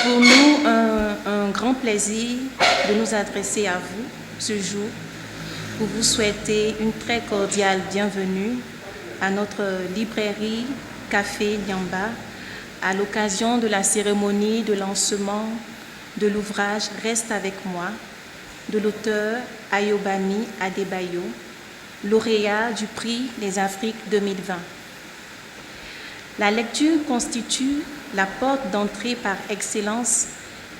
pour nous un grand plaisir de nous adresser à vous ce jour pour vous souhaiter une très cordiale bienvenue à notre librairie Café Nyamba à l'occasion de la cérémonie de lancement de l'ouvrage « Reste avec moi » de l'auteur Ayobami Adebayo, lauréat du prix Les Afriques 2020. La lecture constitue la porte d'entrée par excellence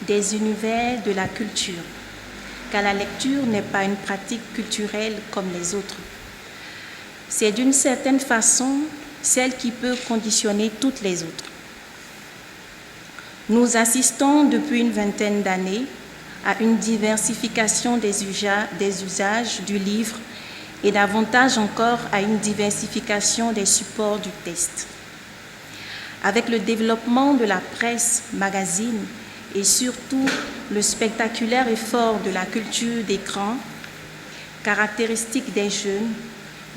des univers de la culture, car la lecture n'est pas une pratique culturelle comme les autres. C'est d'une certaine façon celle qui peut conditionner toutes les autres. Nous assistons depuis une vingtaine d'années à une diversification des usages du livre et davantage encore à une diversification des supports du texte. Avec le développement de la presse, magazine et surtout le spectaculaire effort de la culture d'écran, caractéristique des jeunes,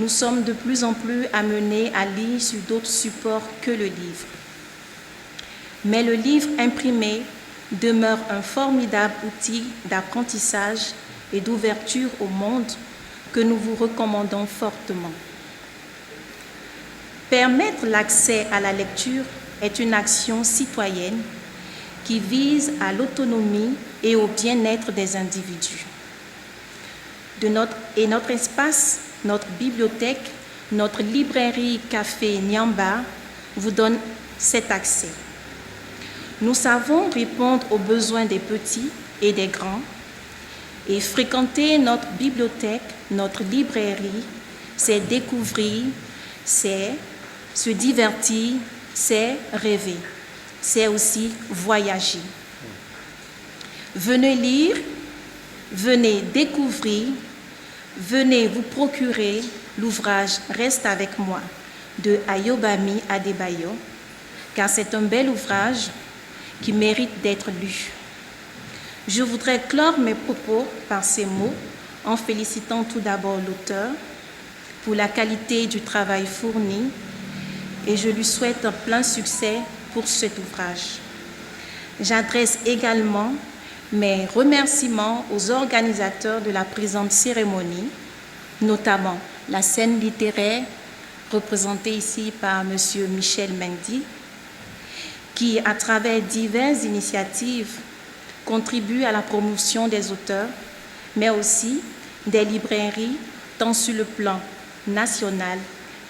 nous sommes de plus en plus amenés à lire sur d'autres supports que le livre. Mais le livre imprimé demeure un formidable outil d'apprentissage et d'ouverture au monde que nous vous recommandons fortement. Permettre l'accès à la lecture est une action citoyenne qui vise à l'autonomie et au bien-être des individus. Notre espace, notre bibliothèque, notre librairie Café Nyamba vous donne cet accès. Nous savons répondre aux besoins des petits et des grands et fréquenter notre bibliothèque, notre librairie, c'est découvrir, c'est se divertir, c'est rêver, c'est aussi voyager. Venez lire, venez découvrir, venez vous procurer l'ouvrage « Reste avec moi » de Ayobami Adebayo, car c'est un bel ouvrage qui mérite d'être lu. Je voudrais clore mes propos par ces mots en félicitant tout d'abord l'auteur pour la qualité du travail fourni et je lui souhaite un plein succès pour cet ouvrage. J'adresse également mes remerciements aux organisateurs de la présente cérémonie, notamment la scène littéraire représentée ici par M. Michel Mendy, qui, à travers diverses initiatives, contribue à la promotion des auteurs, mais aussi des librairies, tant sur le plan national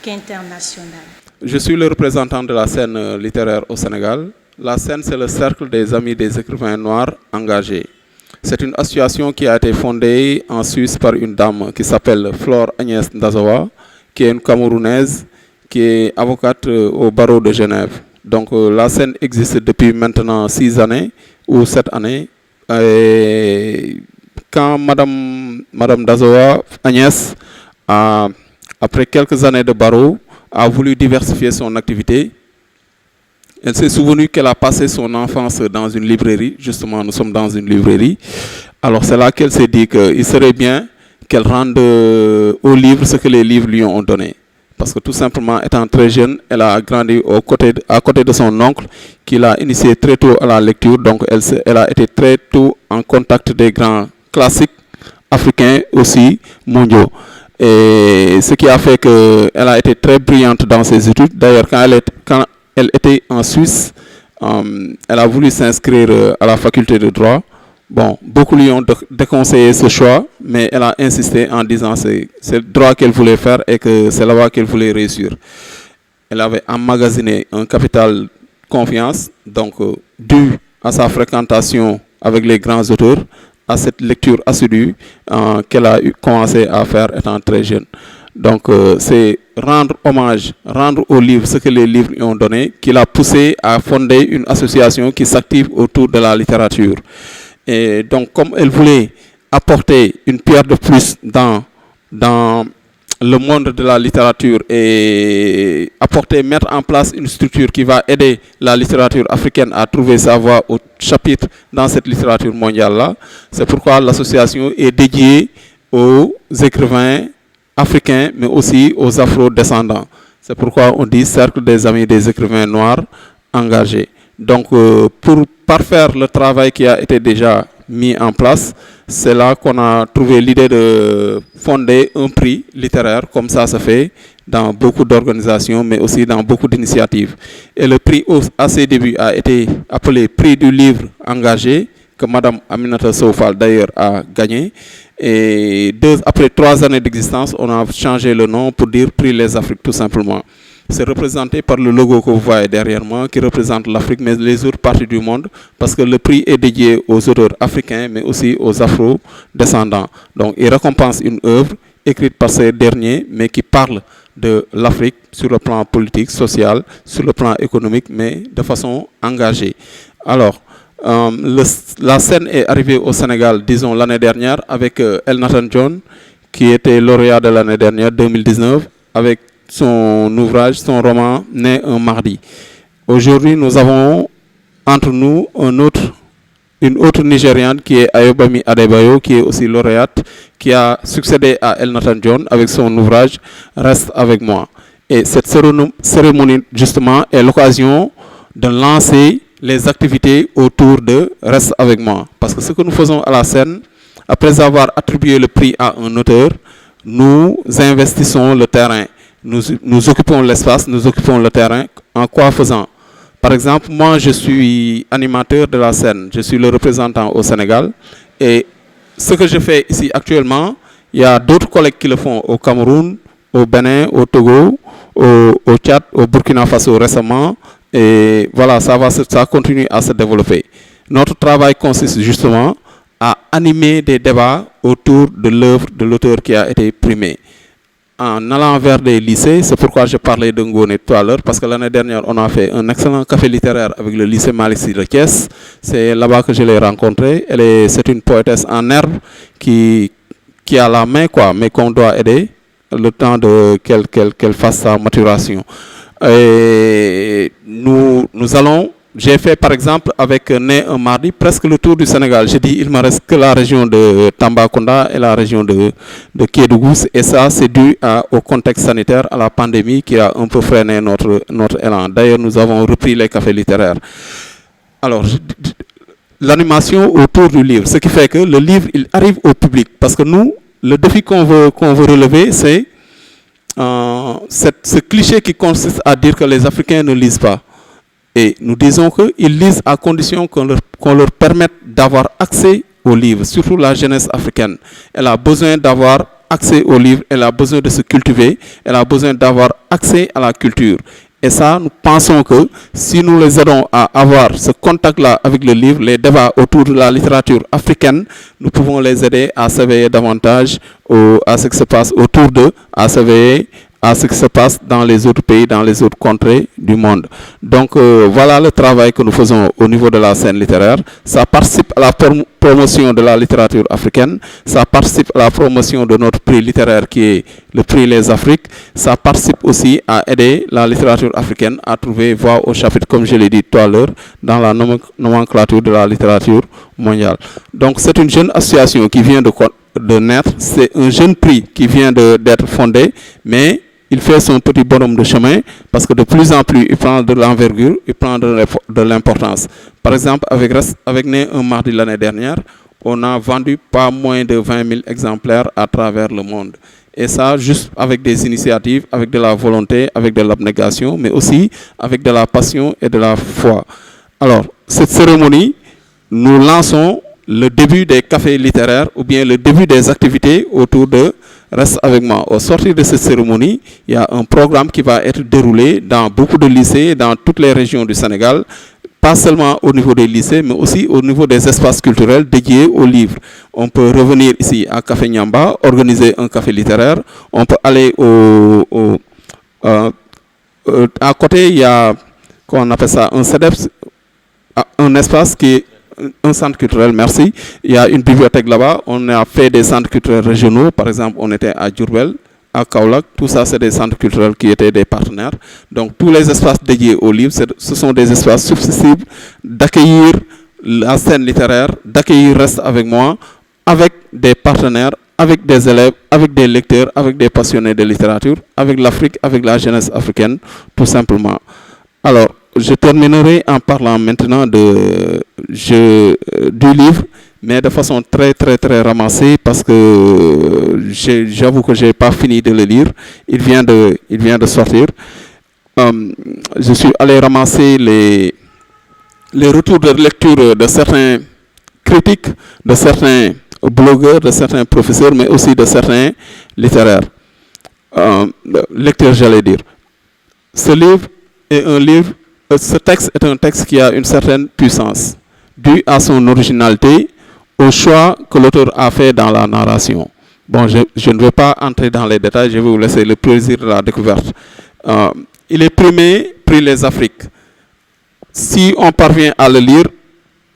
qu'international. Je suis le représentant de la scène littéraire au Sénégal. La scène, c'est le cercle des amis des écrivains noirs engagés. C'est une association qui a été fondée en Suisse par une dame qui s'appelle Flore Agnès Ndazawa, qui est une Camerounaise, qui est avocate au barreau de Genève. Donc la scène existe depuis maintenant 6 années ou 7 années. Et quand Madame Ndazawa Agnès, après quelques années de barreau, a voulu diversifier son activité, elle s'est souvenue qu'elle a passé son enfance dans une librairie. Justement, nous sommes dans une librairie. Alors c'est là qu'elle s'est dit qu'il serait bien qu'elle rende aux livres ce que les livres lui ont donné. Parce que tout simplement, étant très jeune, elle a grandi à côté de son oncle, qui l'a initié très tôt à la lecture. Donc elle a été très tôt en contact des grands classiques africains aussi mondiaux. Et ce qui a fait qu'elle a été très brillante dans ses études. D'ailleurs, quand elle était en Suisse, elle a voulu s'inscrire à la faculté de droit. Bon, beaucoup lui ont déconseillé ce choix, mais elle a insisté en disant que c'est le droit qu'elle voulait faire et que c'est là-bas qu'elle voulait réussir. Elle avait emmagasiné un capital confiance, donc dû à sa fréquentation avec les grands auteurs, à cette lecture assidue qu'elle a commencé à faire étant très jeune. Donc c'est rendre hommage, rendre aux livres ce que les livres lui ont donné, qui l'a poussé à fonder une association qui s'active autour de la littérature. Et donc comme elle voulait apporter une pierre de plus dans le monde de la littérature et mettre en place une structure qui va aider la littérature africaine à trouver sa voie au chapitre dans cette littérature mondiale-là, c'est pourquoi l'association est dédiée aux écrivains africains, mais aussi aux afro-descendants. C'est pourquoi on dit cercle des amis des écrivains noirs engagés. Donc, pour parfaire le travail qui a été déjà mis en place, c'est là qu'on a trouvé l'idée de fonder un prix littéraire, comme ça se fait dans beaucoup d'organisations, mais aussi dans beaucoup d'initiatives. Et le prix, à ses débuts, a été appelé Prix du livre engagé, que Madame Aminata Sofal d'ailleurs a gagné. Et après 3 années d'existence, on a changé le nom pour dire Prix les Afriques, tout simplement. C'est représenté par le logo que vous voyez derrière moi, qui représente l'Afrique, mais les autres parties du monde, parce que le prix est dédié aux auteurs africains, mais aussi aux afro-descendants. Donc, il récompense une œuvre écrite par ces derniers, mais qui parle de l'Afrique sur le plan politique, social, sur le plan économique, mais de façon engagée. Alors, la scène est arrivée au Sénégal, disons, l'année dernière, avec Elnathan John, qui était lauréat de l'année dernière, 2019, avec son ouvrage, son roman Né un mardi. Aujourd'hui, nous avons entre nous une autre Nigériane qui est Ayobami Adebayo, qui est aussi lauréate, qui a succédé à Elnathan John avec son ouvrage Reste avec moi. Et cette cérémonie, justement, est l'occasion de lancer les activités autour de Reste avec moi. Parce que ce que nous faisons à la scène, après avoir attribué le prix à un auteur, nous investissons le terrain. Nous occupons l'espace, nous occupons le terrain. En quoi faisant? Par exemple, moi, je suis animateur de la scène. Je suis le représentant au Sénégal. Et ce que je fais ici actuellement, il y a d'autres collègues qui le font au Cameroun, au Bénin, au Togo, au Tchad, au Burkina Faso récemment. Et voilà, ça continue à se développer. Notre travail consiste justement à animer des débats autour de l'œuvre de l'auteur qui a été primé. En allant vers des lycées, c'est pourquoi je parlais de Ngone tout à l'heure, parce que l'année dernière, on a fait un excellent café littéraire avec le lycée Malick Sy de Thiès. C'est là-bas que je l'ai rencontrée. C'est une poétesse en herbe qui a la main, quoi, mais qu'on doit aider le temps qu'elle fasse sa maturation. Et j'ai fait par exemple avec Né un mardi presque le tour du Sénégal. J'ai dit il me reste que la région de Tambacounda et la région de Kédougou. Et ça c'est dû au contexte sanitaire, à la pandémie qui a un peu freiné notre élan. D'ailleurs nous avons repris les cafés littéraires. Alors l'animation autour du livre, ce qui fait que le livre il arrive au public. Parce que nous, le défi qu'on veut relever, c'est ce cliché qui consiste à dire que les Africains ne lisent pas. Et nous disons qu'ils lisent à condition qu'on leur permette d'avoir accès aux livres, surtout la jeunesse africaine. Elle a besoin d'avoir accès aux livres, elle a besoin de se cultiver, elle a besoin d'avoir accès à la culture. Et ça, nous pensons que si nous les aidons à avoir ce contact-là avec le livre, les débats autour de la littérature africaine, nous pouvons les aider à s'éveiller davantage à ce qui se passe autour d'eux, à s'éveiller à ce qui se passe dans les autres pays, dans les autres contrées du monde. Donc voilà le travail que nous faisons au niveau de la scène littéraire. Ça participe à la promotion de la littérature africaine, ça participe à la promotion de notre prix littéraire qui est le prix Les Afriques, ça participe aussi à aider la littérature africaine à trouver voie au chapitre, comme je l'ai dit tout à l'heure, dans la nomenclature de la littérature mondiale. Donc c'est une jeune association qui vient de naître, c'est un jeune prix qui vient d'être fondé, mais il fait son petit bonhomme de chemin parce que de plus en plus, il prend de l'envergure, il prend de l'importance. Par exemple, avec Né un mardi l'année dernière, on a vendu pas moins de 20 000 exemplaires à travers le monde. Et ça, juste avec des initiatives, avec de la volonté, avec de l'abnégation, mais aussi avec de la passion et de la foi. Alors, cette cérémonie, nous lançons le début des cafés littéraires ou bien le début des activités autour de Reste avec moi. Au sortir de cette cérémonie, il y a un programme qui va être déroulé dans beaucoup de lycées, dans toutes les régions du Sénégal, pas seulement au niveau des lycées, mais aussi au niveau des espaces culturels dédiés aux livres. On peut revenir ici à Café Nyamba, organiser un café littéraire. On peut aller à côté, il y a, qu'on appelle ça, un CEDEPS, un espace qui est un centre culturel, merci. Il y a une bibliothèque là-bas. On a fait des centres culturels régionaux. Par exemple, on était à Diourbel, à Kaolack. Tout ça, c'est des centres culturels qui étaient des partenaires. Donc, tous les espaces dédiés aux livres, ce sont des espaces susceptibles d'accueillir la scène littéraire, d'accueillir Reste avec moi, avec des partenaires, avec des élèves, avec des lecteurs, avec des passionnés de littérature, avec l'Afrique, avec la jeunesse africaine, tout simplement. Alors, je terminerai en parlant maintenant du livre, mais de façon très ramassée parce que j'avoue que j'ai pas fini de le lire. Il vient de sortir. Je suis allé ramasser les retours de lecture de certains critiques, de certains blogueurs, de certains professeurs, mais aussi de certains littéraires. Lecteurs, j'allais dire. Ce texte est un texte qui a une certaine puissance, due à son originalité, au choix que l'auteur a fait dans la narration. Bon, je ne vais pas entrer dans les détails, je vais vous laisser le plaisir de la découverte. Il est primé Prix Les Afriques. Si on parvient à le lire,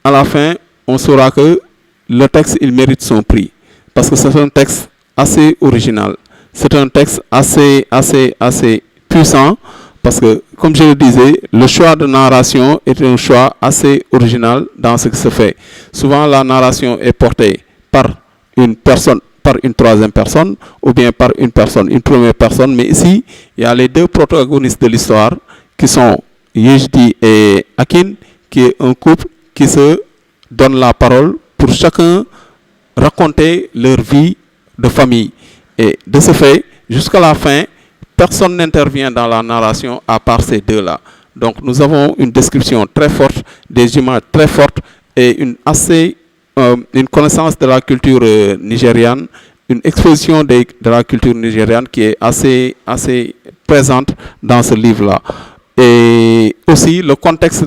à la fin, on saura que le texte, il mérite son prix. Parce que c'est un texte assez original. C'est un texte assez puissant. Parce que, comme je le disais, le choix de narration est un choix assez original dans ce qui se fait. Souvent, la narration est portée par une personne, par une troisième personne, ou bien par une première personne. Mais ici, il y a les deux protagonistes de l'histoire, qui sont Yejdi et Akin, qui est un couple qui se donne la parole pour chacun raconter leur vie de famille. Et de ce fait, jusqu'à la fin, personne n'intervient dans la narration à part ces deux-là. Donc nous avons une description très forte, des images très fortes et une connaissance de la culture nigériane, une exposition de la culture nigériane qui est assez présente dans ce livre-là. Et aussi le contexte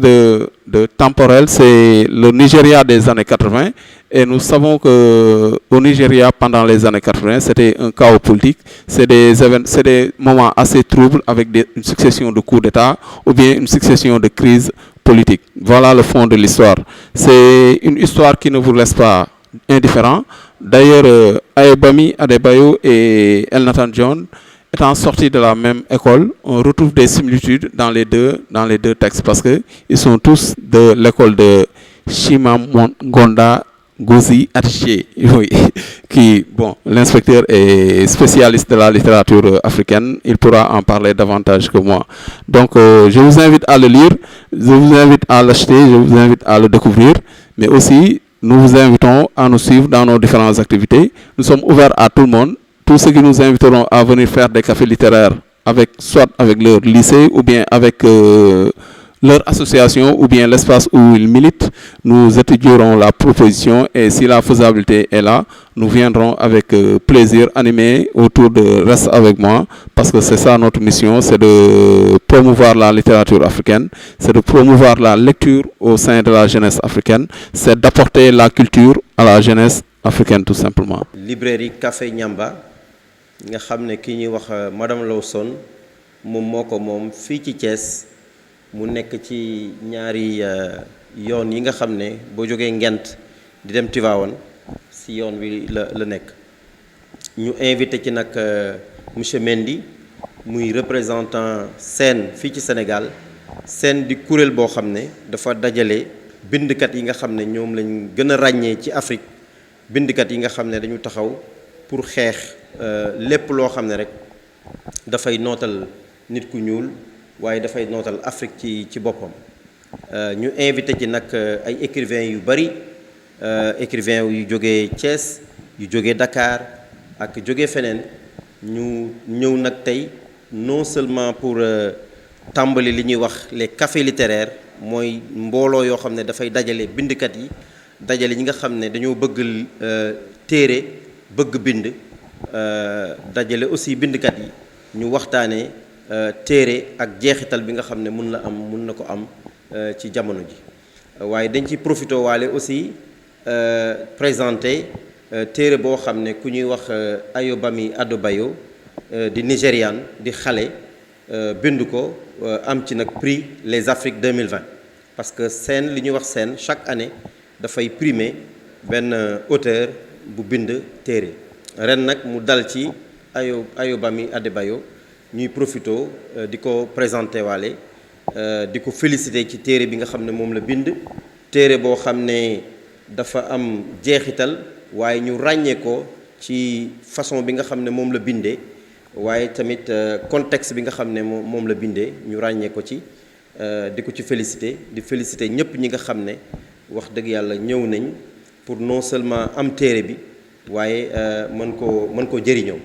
temporel, c'est le Nigeria des années 80. Et nous savons qu'au Nigeria, pendant les années 80, c'était un chaos politique. C'est des moments assez troubles avec une succession de coups d'État ou bien une succession de crises politiques. Voilà le fond de l'histoire. C'est une histoire qui ne vous laisse pas indifférent. D'ailleurs, Ayobami Adebayo et Elnathan John étant sortis de la même école, on retrouve des similitudes dans les deux textes parce qu'ils sont tous de l'école de Chimamongonda Gozi Atiché, oui, qui, bon, l'inspecteur est spécialiste de la littérature africaine, il pourra en parler davantage que moi. Donc, je vous invite à le lire, je vous invite à l'acheter, je vous invite à le découvrir, mais aussi, nous vous invitons à nous suivre dans nos différentes activités. Nous sommes ouverts à tout le monde. Tous ceux qui nous inviteront à venir faire des cafés littéraires, soit avec leur lycée ou bien avec leur association ou bien l'espace où ils militent, nous étudierons la proposition et si la faisabilité est là, nous viendrons avec plaisir animer autour de Reste avec moi parce que c'est ça notre mission, c'est de promouvoir la littérature africaine, c'est de promouvoir la lecture au sein de la jeunesse africaine, c'est d'apporter la culture à la jeunesse africaine tout simplement. Librairie Café Nyamba nga xamné ki ñuy wax madame Lawson mom moko mom fi ci Thiès mu nekk ci ñaari yoon yi nga xamné bo joggé Ngent di dem Tivaouane si yoon wi la nekk ñu invité ci nak monsieur Mendy muy représentant SEN fi ci Sénégal SEN di kuréel bo xamné dafa dajalé bindkat yi nga xamné ñom lañ gëna ragné ci Afrique bindkat yi nga xamné dañu taxaw pour xeex lépp loo xam ne rek dafay nootal nit ku ñuul waaye dafay nootal Afrique ci boppam ñu invité ci nag ay écrivains yu bari écrivains yu jógee Thiès yu jógee Dakar ak jógee feneen ñu ñëw nag tey non seulement pour tàmbali li ñuy wax les cafés littéraires mooy mbooloo yoo xam ne dafay dajale bindkat yi dajale ñi nga xam ne dañoo bëgg téere bëgg bind dajale aussi bindkat yi ñu waxtaanee téere ak jeexital bi nga xam ne mun na ko am ci jamono ji waaye dañ ci profité waale aussi présenté téere boo xam ne ku ñuy wax Ayobami Adebayo di Nigérian di xale bind ko am ci nag prix Les Afriques 2020 parce que SEN li ñuy wax SEN chaque année dafay primer benn auteur bu bind téere ren nag mu dal ci Ayobami Adebayo ñuy profito di ko présenté waale di ko félicité ci téere bi nga xam ne moom la bind téere boo xam ne dafa am jeexital waaye ñu ràññee ko ci façon bi nga xam ne moom la bindee waaye tamit contexte bi nga xam ne moom la bindee ñu ràññee ko ci di ko ci féliciter di féliciter ñëpp ñi nga xam ne wax dëgg yàlla ñëw nañ pour non seulement am téere bi waaye mën koo jëriñoo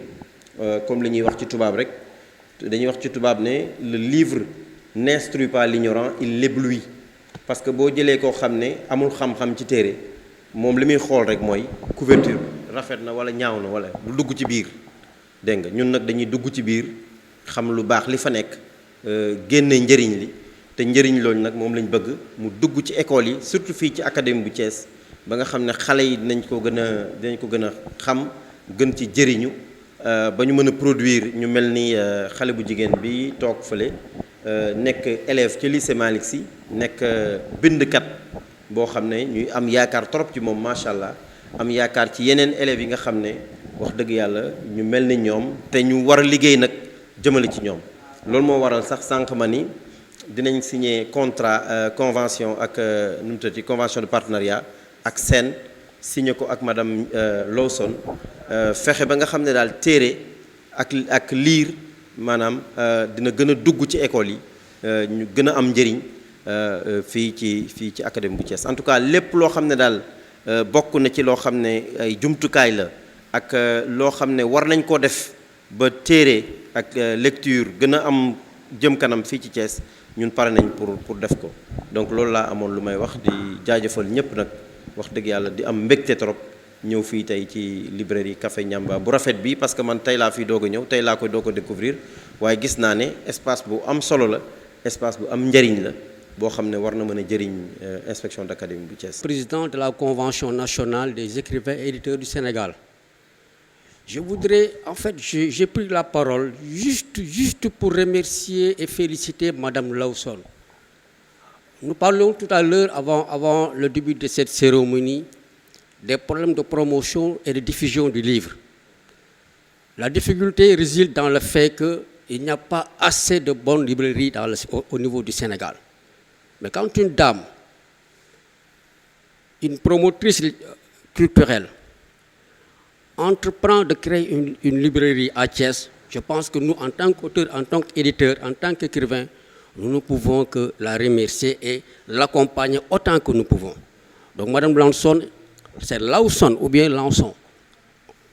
comme li ñuy wax ci tubaab rek dañuy wax ci tubaab ne le livre n'instruit pas l'ignorant, il l'éblouit. Parce que boo jëlee koo xam ne amul xam-xam ci téere moom li muy xool rek mooy couverture rafet na wala ñaaw na wala du dugg ci biir dégg nga ñun nag dañuy dugg ci biir xam lu baax li fa nekk génne njëriñ li te njëriñ loolu nag moom lañ bëgg mu dugg ci école yi surtout fii ci académie bu Thiès ba nga xam ne xale yi dinañ ko gën a xam gën ci jëriñu ba ñu mën a produire ñu mel ni xale bu jigéen bi toog fële nekk élève ci lycée Malick Sy nekk bindkat boo xam ne ñuy am yaakaar trop ci moom macha allah am yaakaar ci yeneen élèves yi nga xam ne wax dëgg yàlla ñu mel ni ñoom te ñu war a liggéey nag jëmale ci ñoom loolu moo waral sax sànq ma ni dinañ signer contrat convention ak nu mu tuddati convention de partenariat ak SEN signé ko ak madame Lawson fexe ba nga xam ne daal téere ak liir maanaam dina gën a dugg ci école yi ñu gën a am njëriñ fii ci académie bu Thiès en tout cas lépp loo xam ne daal bokk na ci loo xam ne ay jumtukaay la ak loo xam ne war nañ koo def ba téere ak lecture gën a am jëm kanam fii ci Thiès ñun pare nañ pour def ko donc loolu laa amoon lu may wax di jaajëfal ñëpp nag wax dëgg yàlla di am mbégte trop ñëw fii tey ci librairie Café Ñamba bu rafet bi parce que man tey laa fii doog a ñëw tey laa koy doog a découvrir waaye gis naa ne espace bu am solo la espace bu am njëriñ la boo xam ne war na mën a jëriñ inspection d'académie bu Thiès. Président de la Convention nationale des écrivains et éditeurs du Sénégal. Je voudrais, en fait, j'ai pris la parole juste pour remercier et féliciter Madame Lawson. Nous parlions tout à l'heure, avant le début de cette cérémonie, des problèmes de promotion et de diffusion du livre. La difficulté réside dans le fait qu'il n'y a pas assez de bonnes librairies au niveau du Sénégal. Mais quand une dame, une promotrice culturelle, entreprend de créer une librairie à Thiès, je pense que nous, en tant qu'auteur, en tant qu'éditeur, en tant qu'écrivain, nous ne pouvons que la remercier et l'accompagner autant que nous pouvons. Donc, Madame Lawson, c'est Lawson ou bien Lanson.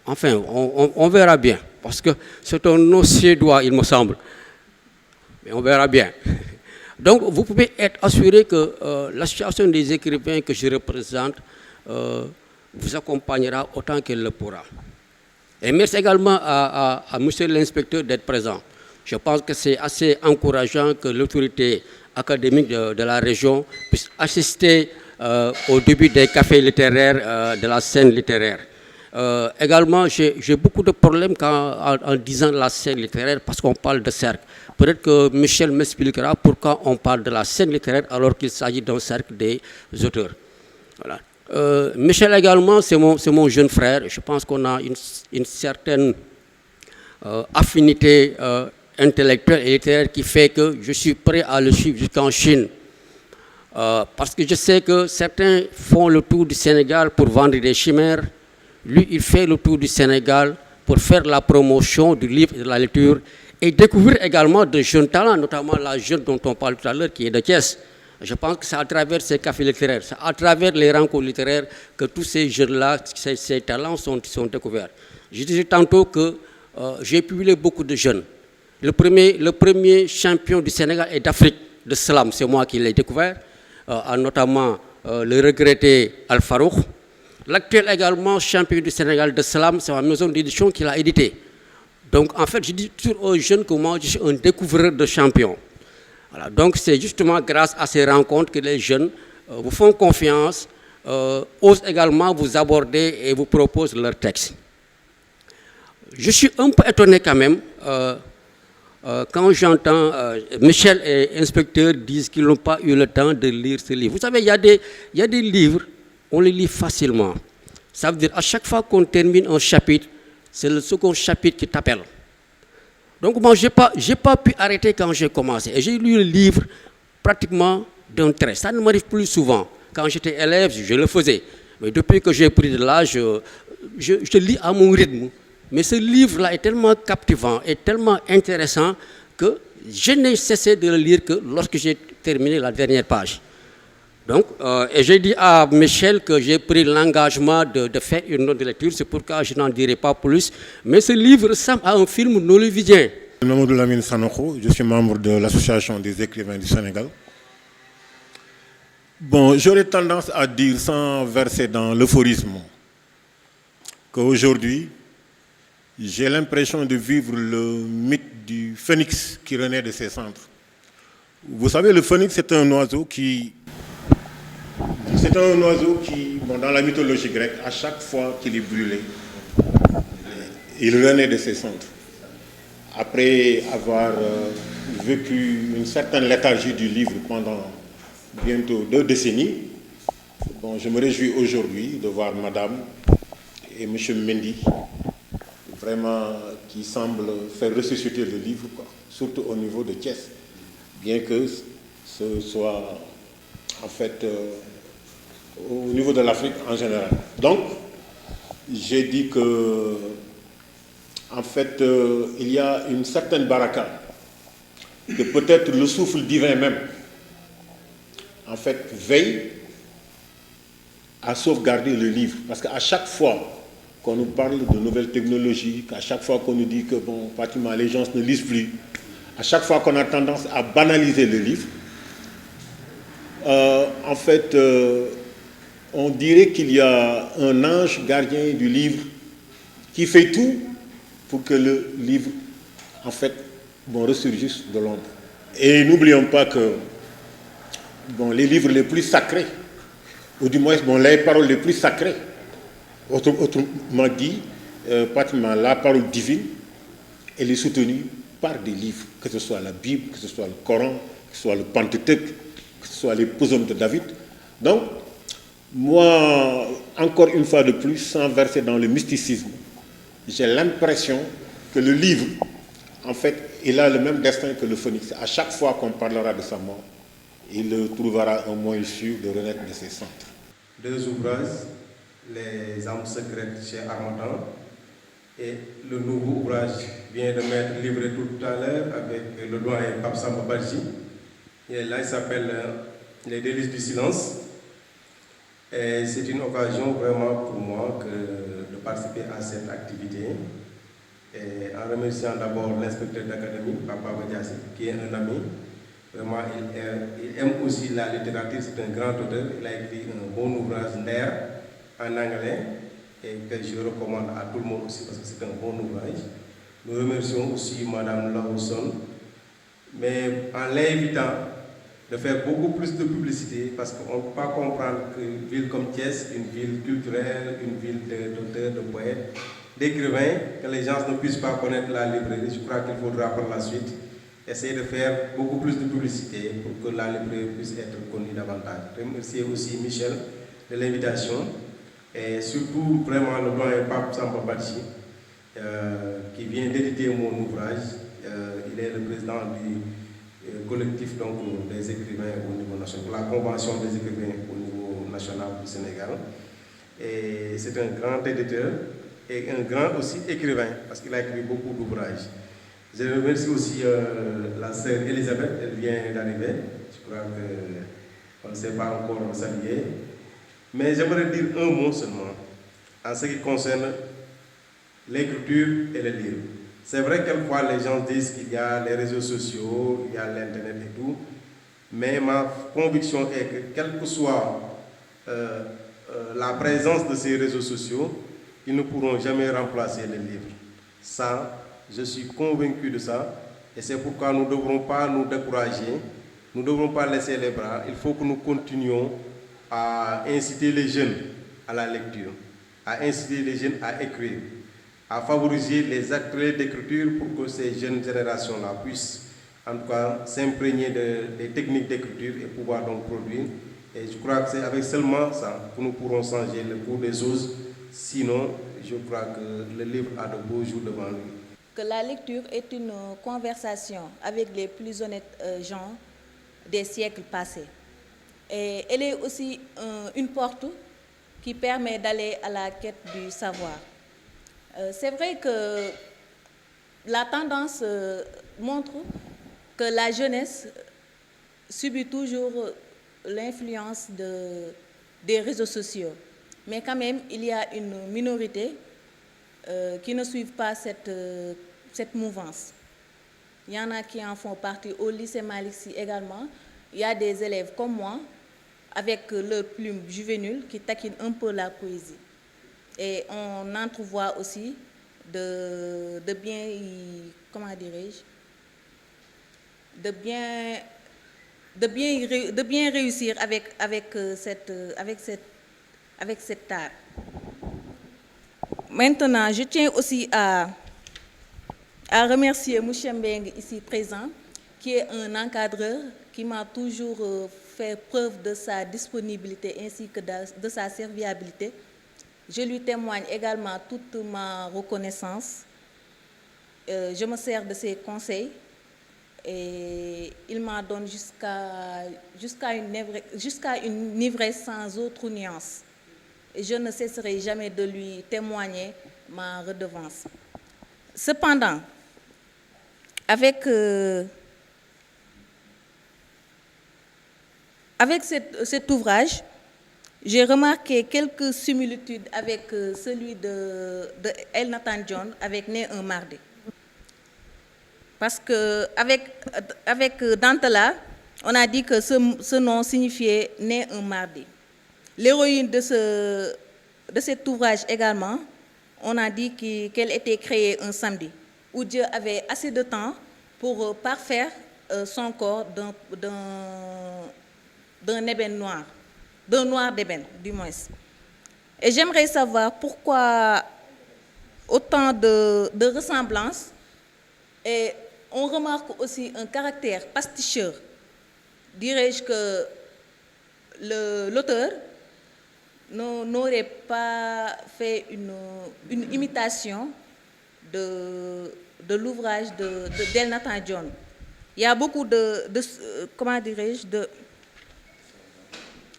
Enfin, on verra bien, parce que c'est un nom suédois, il me semble. Mais on verra bien. Donc, vous pouvez être assuré que l'association des écrivains que je représente vous accompagnera autant qu'elle le pourra. Et merci également à monsieur l'inspecteur d'être présent. Je pense que c'est assez encourageant que l'autorité académique de la région puisse assister au début des cafés littéraires de la scène littéraire. Également, j'ai beaucoup de problèmes en disant la scène littéraire parce qu'on parle de cercle. Peut-être que Michel m'expliquera pourquoi on parle de la scène littéraire alors qu'il s'agit d'un cercle des auteurs. Voilà. Michel également, c'est mon jeune frère. Je pense qu'on a une certaine affinité intellectuelle et littéraire qui fait que je suis prêt à le suivre jusqu'en Chine. Parce que je sais que certains font le tour du Sénégal pour vendre des chimères. Lui, il fait le tour du Sénégal pour faire la promotion du livre et de la lecture et découvrir également de jeunes talents, notamment la jeune dont on parle tout à l'heure, qui est de Thiès. Je pense que c'est à travers ces cafés littéraires, c'est à travers les rencontres littéraires que tous ces jeunes-là, ces talents sont découverts. Je disais tantôt que j'ai publié beaucoup de jeunes. Le premier champion du Sénégal et d'Afrique de slam, c'est moi qui l'ai découvert, notamment le regretté Al-Farouk. L'actuel également champion du Sénégal de slam, c'est ma maison d'édition qui l'a édité. Donc en fait, je dis toujours aux jeunes que moi, je suis un découvreur de champions. Voilà, donc c'est justement grâce à ces rencontres que les jeunes vous font confiance, osent également vous aborder et vous proposent leurs textes. Je suis un peu étonné quand même quand j'entends Michel et inspecteur disent qu'ils n'ont pas eu le temps de lire ce livre. Vous savez, il y a des livres, on les lit facilement. Ça veut dire à chaque fois qu'on termine un chapitre, c'est le second chapitre qui t'appelle. Donc moi, je n'ai pas pu arrêter quand j'ai commencé. Et j'ai lu le livre pratiquement d'un trait. Ça ne m'arrive plus souvent. Quand j'étais élève, je le faisais. Mais depuis que j'ai pris de l'âge, je lis à mon rythme. Mais ce livre-là est tellement captivant et tellement intéressant que je n'ai cessé de le lire que lorsque j'ai terminer la dernière page. Donc, et j'ai dit à Michel que j'ai pris l'engagement de faire une note de lecture, c'est pourquoi je n'en dirai pas plus. Mais ce livre ressemble à un film nollywoodien. Mamadou Lamine Sanokho, je suis membre de l'Association des écrivains du Sénégal. Bon, j'aurais tendance à dire, sans verser dans l'euphorisme, qu'aujourd'hui, j'ai l'impression de vivre le mythe du phénix qui renaît de ses cendres. Vous savez, le phénix, c'est un oiseau qui, bon, dans la mythologie grecque, à chaque fois qu'il est brûlé, il renaît de ses cendres. Après avoir vécu une certaine léthargie du livre pendant bientôt 2 décennies, bon, je me réjouis aujourd'hui de voir Madame et M. Mendy, vraiment qui semblent faire ressusciter le livre, quoi, surtout au niveau de Thiès, bien que ce soit en fait au niveau de l'Afrique en général. Donc, j'ai dit que en fait, il y a une certaine baraka, que peut-être le souffle divin même, en fait, veille à sauvegarder le livre. Parce qu'à chaque fois qu'on nous parle de nouvelles technologies, à chaque fois qu'on nous dit que, bon, pratiquement les gens ne lisent plus, à chaque fois qu'on a tendance à banaliser le livre, en fait, on dirait qu'il y a un ange gardien du livre qui fait tout pour que le livre, en fait, bon, ressurgisse de l'ombre. Et n'oublions pas que bon, les livres les plus sacrés, ou du moins bon, les paroles les plus sacrées, autrement dit, pratiquement la parole divine, elle est soutenue par des livres, que ce soit la Bible, que ce soit le Coran, que ce soit le Pentateuque, que ce soit les psaumes de David. Donc, moi, encore une fois de plus, sans verser dans le mysticisme, j'ai l'impression que le livre, en fait, il a le même destin que le phénix. À chaque fois qu'on parlera de sa mort, il trouvera un moyen sûr de renaître de ses cendres. 2 ouvrages, Les âmes secrètes chez Harmattan, et le nouveau ouvrage vient de m'être livré tout à l'heure avec le doyen Pape Samba Badji. Et là, il s'appelle Les délices du silence. Et c'est une occasion vraiment pour moi de participer à cette activité. Et en remerciant d'abord l'inspecteur d'académie, Papa Badiassi, qui est un ami. Vraiment, il aime aussi la littérature, c'est un grand auteur. Il a écrit un bon ouvrage, Nder, en anglais, et que je recommande à tout le monde aussi parce que c'est un bon ouvrage. Nous remercions aussi Madame Lawson, mais en l'invitant de faire beaucoup plus de publicité, parce qu'on ne peut pas comprendre qu'une ville comme Thiès, une ville culturelle, une ville d'auteurs, de poètes, d'écrivains, que les gens ne puissent pas connaître la librairie. Je crois qu'il faudra par la suite essayer de faire beaucoup plus de publicité pour que la librairie puisse être connue davantage. Je remercie aussi Michel de l'invitation et surtout vraiment le doyen Pape Samba Badji qui vient d'éditer mon ouvrage. Il est le président du collectif donc, des écrivains au niveau national, la convention des écrivains au niveau national du Sénégal. Et c'est un grand éditeur et un grand aussi écrivain parce qu'il a écrit beaucoup d'ouvrages. Je remercie aussi la sœur Elisabeth, elle vient d'arriver. Je crois qu'on ne s'est pas encore salué. Mais j'aimerais dire un mot seulement en ce qui concerne l'écriture et le livre. C'est vrai que quelquefois les gens disent qu'il y a les réseaux sociaux, il y a l'Internet et tout, mais ma conviction est que quelle que soit la présence de ces réseaux sociaux, ils ne pourront jamais remplacer les livres. Ça, je suis convaincu de ça, et c'est pourquoi nous ne devrons pas nous décourager, nous ne devrons pas laisser les bras. Il faut que nous continuions à inciter les jeunes à la lecture, à inciter les jeunes à écrire, à favoriser les ateliers d'écriture pour que ces jeunes générations-là puissent en tout cas s'imprégner des techniques d'écriture et pouvoir donc produire. Et je crois que c'est avec seulement ça que nous pourrons changer le cours des choses. Sinon, je crois que le livre a de beaux jours devant lui. Que la lecture est une conversation avec les plus honnêtes gens des siècles passés. Et elle est aussi une porte qui permet d'aller à la quête du savoir. C'est vrai que la tendance montre que la jeunesse subit toujours l'influence des réseaux sociaux. Mais quand même, il y a une minorité qui ne suivent pas cette mouvance. Il y en a qui en font partie. Au lycée Malick Sy également, il y a des élèves comme moi, avec leur plume juvénile, qui taquinent un peu la poésie. Et on entrevoit aussi de bien réussir avec cet art. Maintenant, je tiens aussi à remercier Mouche Mbeng ici présent, qui est un encadreur qui m'a toujours fait preuve de sa disponibilité ainsi que de sa serviabilité. Je lui témoigne également toute ma reconnaissance. Je me sers de ses conseils et il m'en donne jusqu'à une ivresse sans autre nuance. Et je ne cesserai jamais de lui témoigner ma redevance. Cependant, avec cet ouvrage, j'ai remarqué quelques similitudes avec celui de El Nathan John, avec Né un mardi. Parce qu'avec Dantala, on a dit que ce nom signifiait Né un mardi. L'héroïne de cet ouvrage également, on a dit qu'elle était créée un samedi, où Dieu avait assez de temps pour parfaire son corps d'un ébène noir, d'un noir d'ébène, du moins. Et j'aimerais savoir pourquoi autant de ressemblances, et on remarque aussi un caractère pasticheur. Dirais-je que l'auteur n'aurait pas fait une imitation de l'ouvrage d'El Nathan John. Il y a beaucoup de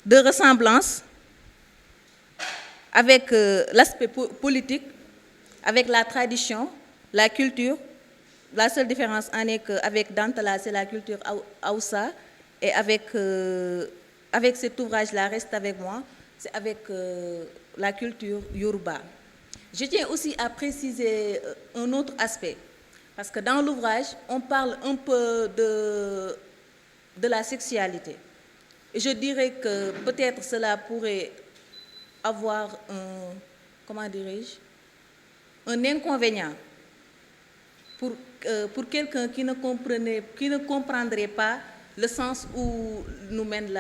ressemblances avec l'aspect politique, avec la tradition, la culture. La seule différence en est qu'avec Dantala, c'est la culture Hausa, et avec cet ouvrage-là, Reste avec moi, c'est avec la culture Yoruba. Je tiens aussi à préciser un autre aspect, parce que dans l'ouvrage, on parle un peu de la sexualité. Et je dirais que peut-être cela pourrait avoir un inconvénient pour quelqu'un qui ne comprendrait pas le sens où nous mène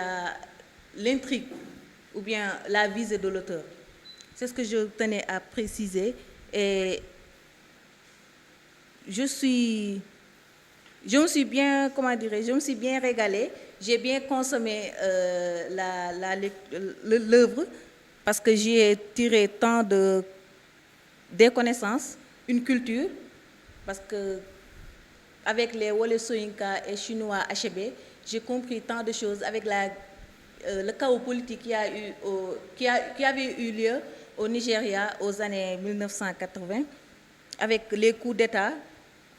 l'intrigue ou bien la visée de l'auteur. C'est ce que je tenais à préciser. Et je me suis bien régalée. J'ai bien consommé l'œuvre parce que j'y ai tiré tant des connaissances, une culture, parce que avec les Wole Soyinka et Chinois HB, j'ai compris tant de choses avec le chaos politique qui avait eu lieu au Nigeria aux années 1980, avec les coups d'État,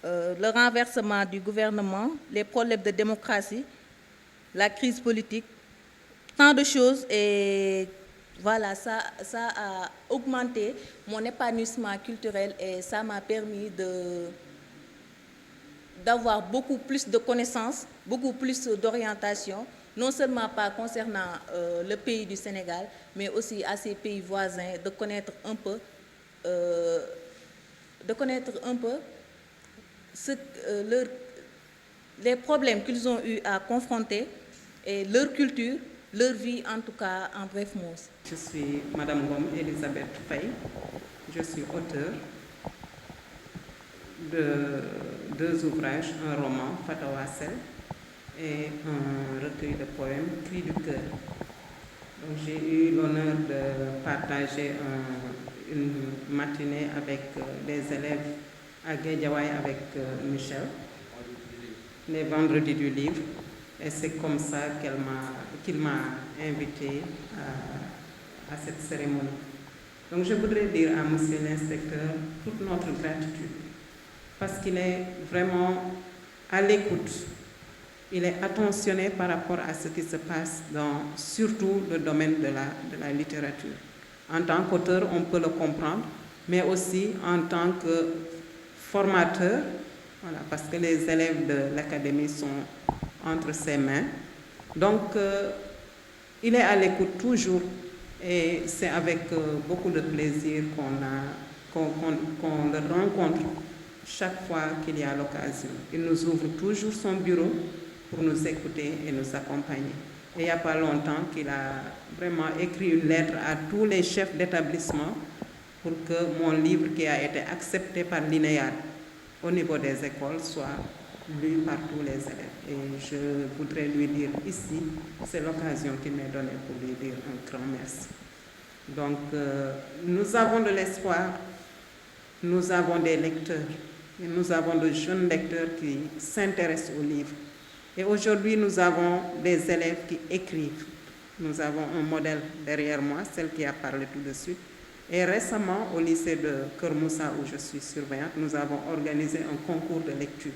le renversement du gouvernement, les problèmes de démocratie, la crise politique, tant de choses. Et voilà, ça a augmenté mon épanouissement culturel et ça m'a permis d'avoir beaucoup plus de connaissances, beaucoup plus d'orientation, non seulement pas concernant le pays du Sénégal, mais aussi à ses pays voisins, de connaître un peu les problèmes qu'ils ont eu à confronter et leur culture, leur vie en tout cas en bref mots. Je suis Madame Gom Elisabeth Faye, je suis auteure de 2 ouvrages, un roman, Fatawa Sel, et un recueil de poèmes, Cris du cœur. Donc j'ai eu l'honneur de partager une matinée avec des élèves à Guédiawaye avec Michel, les vendredis du livre, et c'est comme ça qu'il m'a invité à cette cérémonie. Donc je voudrais dire à Monsieur l'inspecteur toute notre gratitude, parce qu'il est vraiment à l'écoute il est attentionné par rapport à ce qui se passe dans surtout le domaine de la littérature. En tant qu'auteur, on peut le comprendre, mais aussi en tant que formateur, voilà, parce que les élèves de l'académie sont entre ses mains. Donc, il est à l'écoute toujours, et c'est avec beaucoup de plaisir qu'on le rencontre chaque fois qu'il y a l'occasion. Il nous ouvre toujours son bureau pour nous écouter et nous accompagner. Et il n'y a pas longtemps qu'il a vraiment écrit une lettre à tous les chefs d'établissement pour que mon livre qui a été accepté par l'INEAD au niveau des écoles soit lu par tous les élèves. Et je voudrais lui dire ici, c'est l'occasion qu'il m'est donnée pour lui dire un grand merci. Donc, nous avons de l'espoir, nous avons des lecteurs, et nous avons de jeunes lecteurs qui s'intéressent aux livres. Et aujourd'hui, nous avons des élèves qui écrivent. Nous avons un modèle derrière moi, celle qui a parlé tout de suite. Et récemment, au lycée de Kermoussa, où je suis surveillante, nous avons organisé un concours de lecture.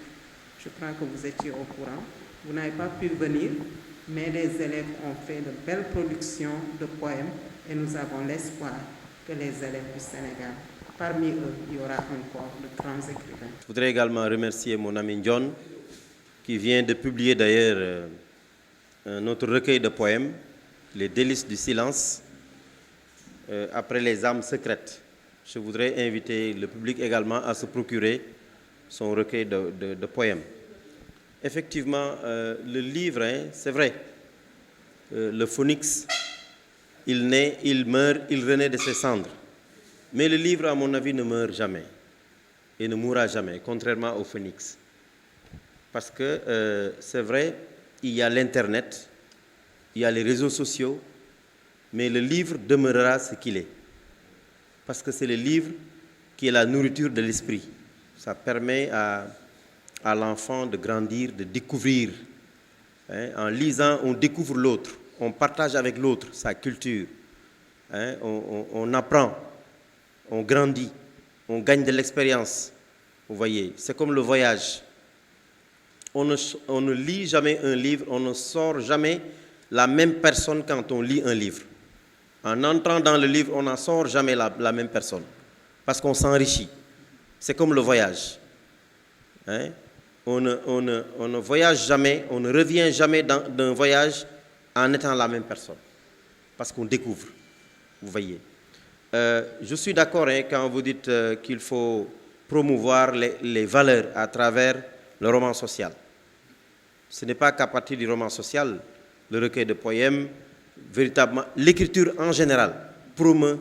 Je crois que vous étiez au courant. Vous n'avez pas pu venir, mais les élèves ont fait de belles productions de poèmes et nous avons l'espoir que les élèves du Sénégal, parmi eux, il y aura encore de grands écrivains. Je voudrais également remercier mon ami John, qui vient de publier d'ailleurs notre recueil de poèmes, Les délices du silence, après les âmes secrètes. Je voudrais inviter le public également à se procurer son recueil de poèmes. Effectivement, le livre, c'est vrai, le phénix, il naît, il meurt, il renaît de ses cendres. Mais le livre, à mon avis, ne meurt jamais et ne mourra jamais, contrairement au phénix. Parce que c'est vrai, il y a l'Internet, il y a les réseaux sociaux, mais le livre demeurera ce qu'il est. Parce que c'est le livre qui est la nourriture de l'esprit. Ça permet à l'enfant de grandir, de découvrir. En lisant, on découvre l'autre, on partage avec l'autre sa culture. On apprend, on grandit, on gagne de l'expérience. Vous voyez, c'est comme le voyage. On ne lit jamais un livre, on ne sort jamais la même personne quand on lit un livre. En entrant dans le livre, on n'en sort jamais la même personne, parce qu'on s'enrichit. C'est comme le voyage. On ne voyage jamais, on ne revient jamais d'un voyage en étant la même personne, parce qu'on découvre. Vous voyez. Je suis d'accord quand vous dites qu'il faut promouvoir les valeurs à travers le roman social. Ce n'est pas qu'à partir du roman social, le recueil de poèmes, véritablement, l'écriture en général promeut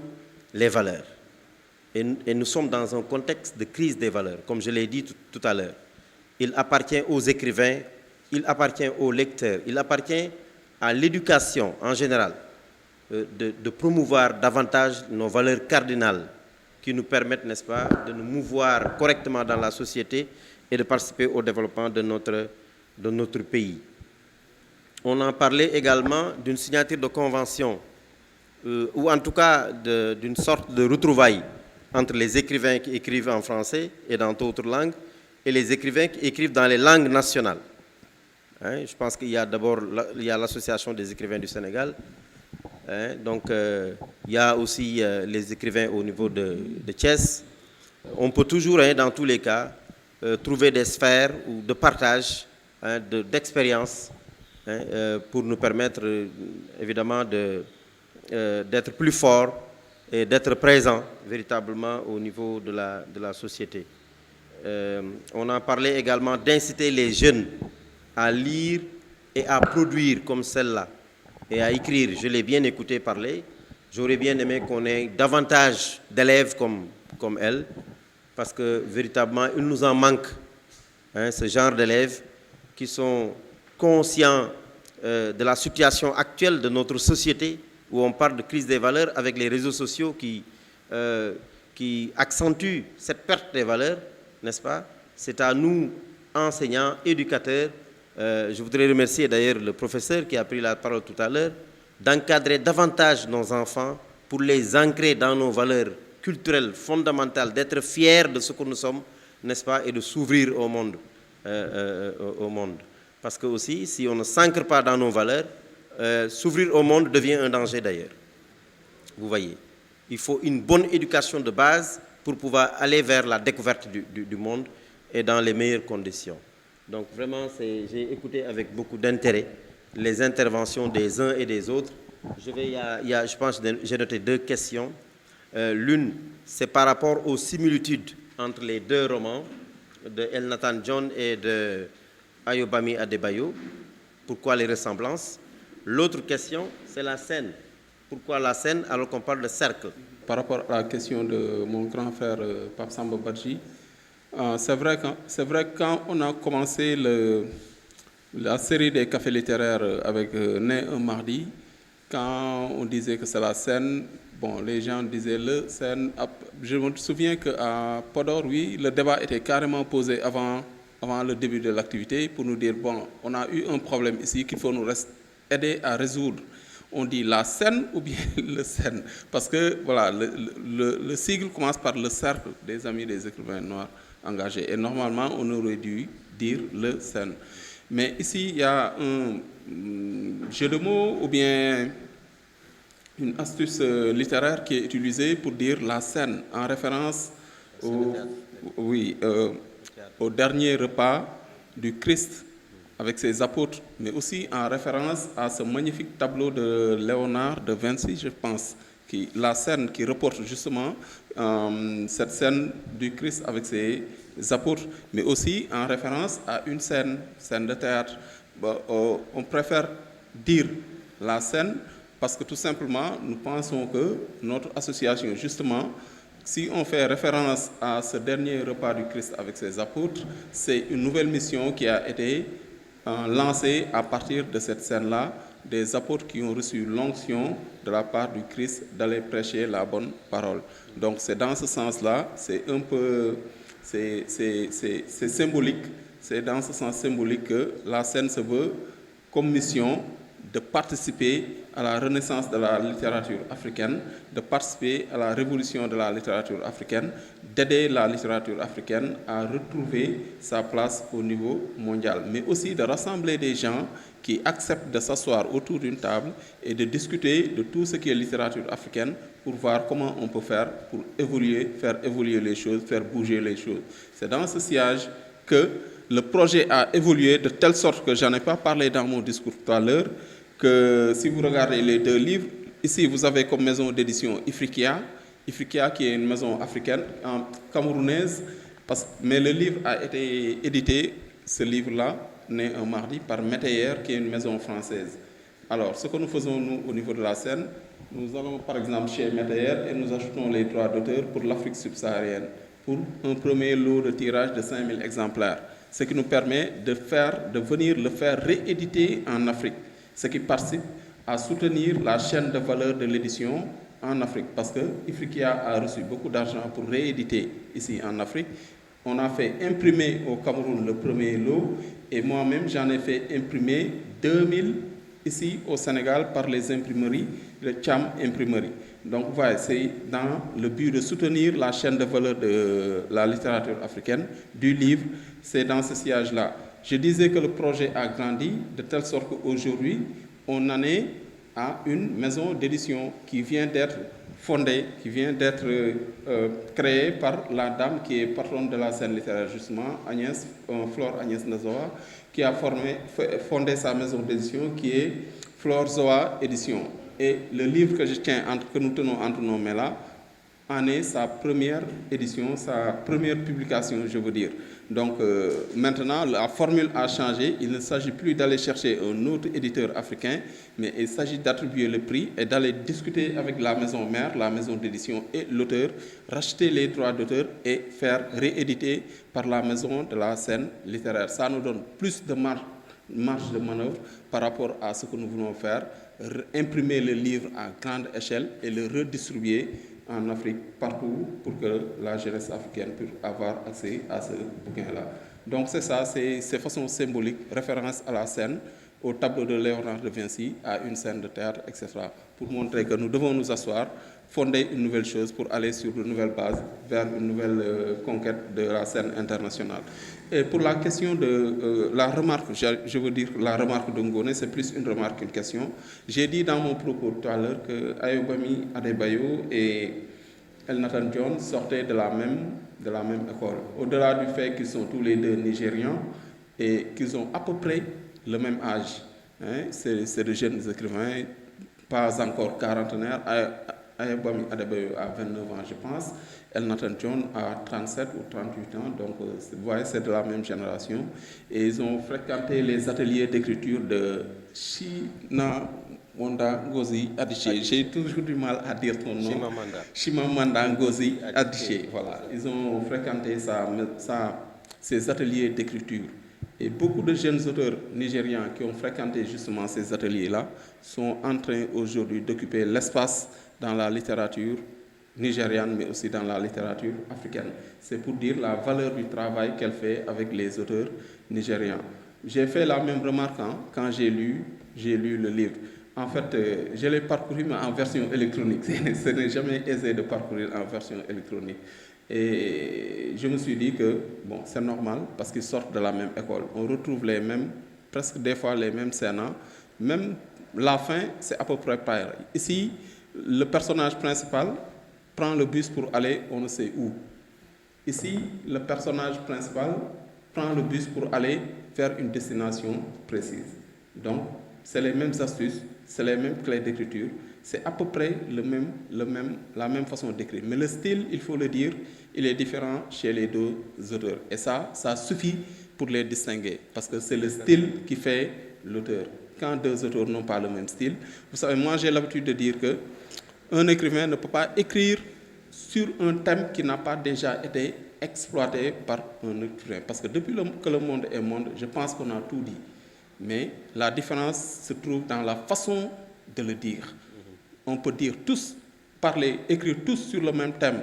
les valeurs. Et nous sommes dans un contexte de crise des valeurs, comme je l'ai dit tout à l'heure. Il appartient aux écrivains, il appartient aux lecteurs, il appartient à l'éducation en général de promouvoir davantage nos valeurs cardinales qui nous permettent, n'est-ce pas, de nous mouvoir correctement dans la société et de participer au développement de notre pays. On en parlait également d'une signature de convention, ou en tout cas d'une sorte de retrouvaille entre les écrivains qui écrivent en français et dans d'autres langues et les écrivains qui écrivent dans les langues nationales. Je pense qu'il y a d'abord l'association des écrivains du Sénégal. Donc, il y a aussi les écrivains au niveau de Thiès. On peut toujours, dans tous les cas, trouver des sphères ou de partage d'expérience pour nous permettre, évidemment, d'être plus forts et d'être présents véritablement au niveau de la société. On a parlé également d'inciter les jeunes à lire et à produire comme celle-là et à écrire. Je l'ai bien écouté parler. J'aurais bien aimé qu'on ait davantage d'élèves comme elle, parce que véritablement, il nous en manque, ce genre d'élèves qui sont conscients de la situation actuelle de notre société, où on parle de crise des valeurs avec les réseaux sociaux qui accentuent cette perte des valeurs, n'est-ce pas? C'est à nous, enseignants, éducateurs, je voudrais remercier d'ailleurs le professeur qui a pris la parole tout à l'heure, d'encadrer davantage nos enfants pour les ancrer dans nos valeurs culturelles fondamentales, d'être fiers de ce que nous sommes, n'est-ce pas, et de s'ouvrir au monde. Parce que aussi, si on ne s'ancre pas dans nos valeurs, s'ouvrir au monde devient un danger d'ailleurs. Vous voyez, il faut une bonne éducation de base pour pouvoir aller vers la découverte du monde et dans les meilleures conditions. Donc vraiment, j'ai écouté avec beaucoup d'intérêt les interventions des uns et des autres. Je pense que j'ai noté 2 questions. L'une, c'est par rapport aux similitudes entre les 2 romans de Elnathan John et de Ayobami Adebayo. Pourquoi les ressemblances? L'autre question, c'est la scène. Pourquoi la scène alors qu'on parle de cercle? Par rapport à la question de mon grand frère Pape Samba Badji, c'est vrai que quand on a commencé la série des cafés littéraires avec Né un mardi, quand on disait que c'est la scène, bon, les gens disaient le scène. Je me souviens qu'à Podor, oui, le débat était carrément posé avant le début de l'activité pour nous dire, bon, on a eu un problème ici qu'il faut nous aider à résoudre. On dit la scène ou bien le scène? Parce que voilà, le sigle commence par le cercle des amis des écrivains noirs engagés. Et normalement, on aurait dû dire le scène. Mais ici, il y a un jeu de mots ou bien une astuce littéraire qui est utilisée pour dire la scène en référence au dernier repas du Christ avec ses apôtres, mais aussi en référence à ce magnifique tableau de Léonard de Vinci, je pense, la scène qui reporte justement cette scène du Christ avec ses apôtres, mais aussi en référence à une scène de théâtre. On préfère dire la scène parce que tout simplement, nous pensons que notre association, justement, si on fait référence à ce dernier repas du Christ avec ses apôtres, c'est une nouvelle mission qui a été lancée à partir de cette scène-là, des apôtres qui ont reçu l'onction de la part du Christ d'aller prêcher la bonne parole. Donc c'est dans ce sens-là, c'est un peu, c'est symbolique, c'est dans ce sens symbolique que la scène se veut comme mission de participer à la renaissance de la littérature africaine, de participer à la révolution de la littérature africaine, d'aider la littérature africaine à retrouver sa place au niveau mondial, mais aussi de rassembler des gens qui acceptent de s'asseoir autour d'une table et de discuter de tout ce qui est littérature africaine pour voir comment on peut faire pour faire évoluer les choses, faire bouger les choses. C'est dans ce sillage que le projet a évolué de telle sorte que je n'en ai pas parlé dans mon discours tout à l'heure, que si vous regardez les 2 livres, ici vous avez comme maison d'édition Ifriqiya qui est une maison africaine, camerounaise, mais le livre a été édité, ce livre-là, Né un mardi, par Métayer, qui est une maison française. Alors, ce que nous faisons, nous, au niveau de la scène, nous allons par exemple chez Métayer et nous achetons les droits d'auteur pour l'Afrique subsaharienne, pour un premier lot de tirage de 5000 exemplaires, ce qui nous permet de venir le faire rééditer en Afrique, ce qui participe à soutenir la chaîne de valeur de l'édition en Afrique, parce que Ifriqiya a reçu beaucoup d'argent pour rééditer ici en Afrique. On a fait imprimer au Cameroun le premier lot, et moi-même j'en ai fait imprimer 2000 ici au Sénégal par les imprimeries, le Cham Imprimerie. Donc voilà, c'est dans le but de soutenir la chaîne de valeur de la littérature africaine, du livre, c'est dans ce sillage-là. Je disais que le projet a grandi de telle sorte qu'aujourd'hui, on en est à une maison d'édition qui vient d'être fondée, qui vient d'être créée par la dame qui est patronne de la scène littéraire, justement, Flore Agnès Nazoa, qui a fondé sa maison d'édition qui est Flore Zoa Édition. Et le livre que nous tenons entre nos mains là, en est sa première édition, sa première publication, je veux dire. Donc maintenant, la formule a changé. Il ne s'agit plus d'aller chercher un autre éditeur africain, mais il s'agit d'attribuer le prix et d'aller discuter avec la maison mère, la maison d'édition et l'auteur, racheter les droits d'auteur et faire rééditer par la maison de la scène littéraire. Ça nous donne plus de marge de manœuvre par rapport à ce que nous voulons faire, imprimer le livre à grande échelle et le redistribuer en Afrique, partout, pour que la jeunesse africaine puisse avoir accès à ce bouquin-là. Donc c'est ça, c'est façon symbolique, référence à la scène, au tableau de Léonard de Vinci, à une scène de théâtre, etc. Pour montrer que nous devons nous asseoir, fonder une nouvelle chose pour aller sur de nouvelles bases vers une nouvelle conquête de la scène internationale. Et pour la question de la remarque, je veux dire la remarque de Ngoné, c'est plus une remarque qu'une question. J'ai dit dans mon propos tout à l'heure que Ayobami Adebayo et Elnathan John sortaient de la même école. Au-delà du fait qu'ils sont tous les deux nigérians et qu'ils ont à peu près le même âge. Hein, c'est de jeunes écrivains, pas encore quarantenaires. Ayobami Adebayo a 29 ans, je pense. Elnathan John a 37 ou 38 ans. Donc, vous voyez, c'est de la même génération. Et ils ont fréquenté les ateliers d'écriture de Chimamanda Ngozi Adichie. J'ai toujours du mal à dire ton nom. Chimamanda Ngozi Adichie. Voilà. Ils ont fréquenté ces ateliers d'écriture. Et beaucoup de jeunes auteurs nigérians qui ont fréquenté justement ces ateliers-là sont en train aujourd'hui d'occuper l'espace dans la littérature nigériane, mais aussi dans la littérature africaine. C'est pour dire la valeur du travail qu'elle fait avec les auteurs nigérians. J'ai fait la même remarque quand j'ai lu le livre. En fait, je l'ai parcouru mais en version électronique. Ce n'est jamais aisé de parcourir en version électronique. Et je me suis dit que bon, c'est normal parce qu'ils sortent de la même école. On retrouve les mêmes, presque des fois les mêmes scènes. Même la fin, c'est à peu près pareil. Ici, le personnage principal prend le bus pour aller on ne sait où. Ici, le personnage principal prend le bus pour aller vers une destination précise. Donc, c'est les mêmes astuces, c'est les mêmes clés d'écriture, c'est à peu près la même façon d'écrire. Mais le style, il faut le dire, il est différent chez les deux auteurs. Et ça suffit pour les distinguer, parce que c'est le style qui fait l'auteur. Quand deux auteurs n'ont pas le même style, vous savez, moi j'ai l'habitude de dire que un écrivain ne peut pas écrire sur un thème qui n'a pas déjà été exploité par un écrivain. Parce que depuis que le monde est monde, je pense qu'on a tout dit. Mais la différence se trouve dans la façon de le dire. On peut dire tous, écrire tous sur le même thème,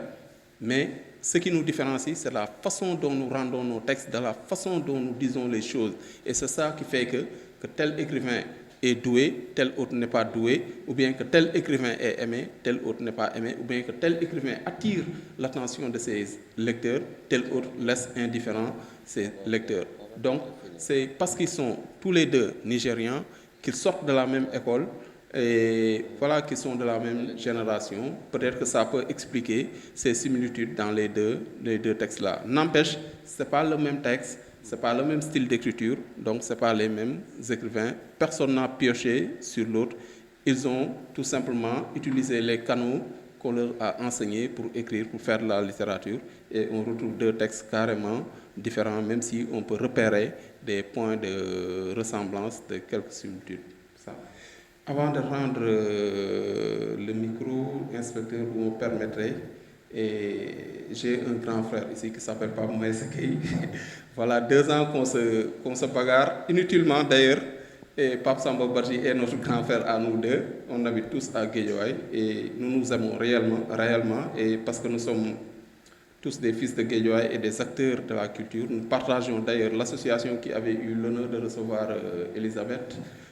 mais ce qui nous différencie, c'est la façon dont nous rendons nos textes, de la façon dont nous disons les choses. Et c'est ça qui fait que tel écrivain est doué, tel autre n'est pas doué, ou bien que tel écrivain est aimé, tel autre n'est pas aimé, ou bien que tel écrivain attire l'attention de ses lecteurs, tel autre laisse indifférent ses lecteurs. Donc, c'est parce qu'ils sont tous les deux nigérians, qu'ils sortent de la même école, et voilà qu'ils sont de la même génération. Peut-être que ça peut expliquer ces similitudes dans les deux textes-là. N'empêche, ce n'est pas le même texte, ce n'est pas le même style d'écriture, donc ce n'est pas les mêmes écrivains. Personne n'a pioché sur l'autre. Ils ont tout simplement utilisé les canaux qu'on leur a enseignés pour écrire, pour faire de la littérature. Et on retrouve deux textes carrément différents, même si on peut repérer des points de ressemblance, de quelques similitudes. Ça. Avant de rendre le micro, inspecteur, vous me permettrez, et j'ai un grand frère ici qui s'appelle Pape Maïsekei. Voilà 2 ans qu'on se bagarre, inutilement d'ailleurs. Et Pape Samba Barji est notre grand frère à nous deux. On habite tous à Guédiawaye et nous nous aimons réellement. Et parce que nous sommes tous des fils de Guédiawaye et des acteurs de la culture, nous partageons d'ailleurs l'association qui avait eu l'honneur de recevoir Elisabeth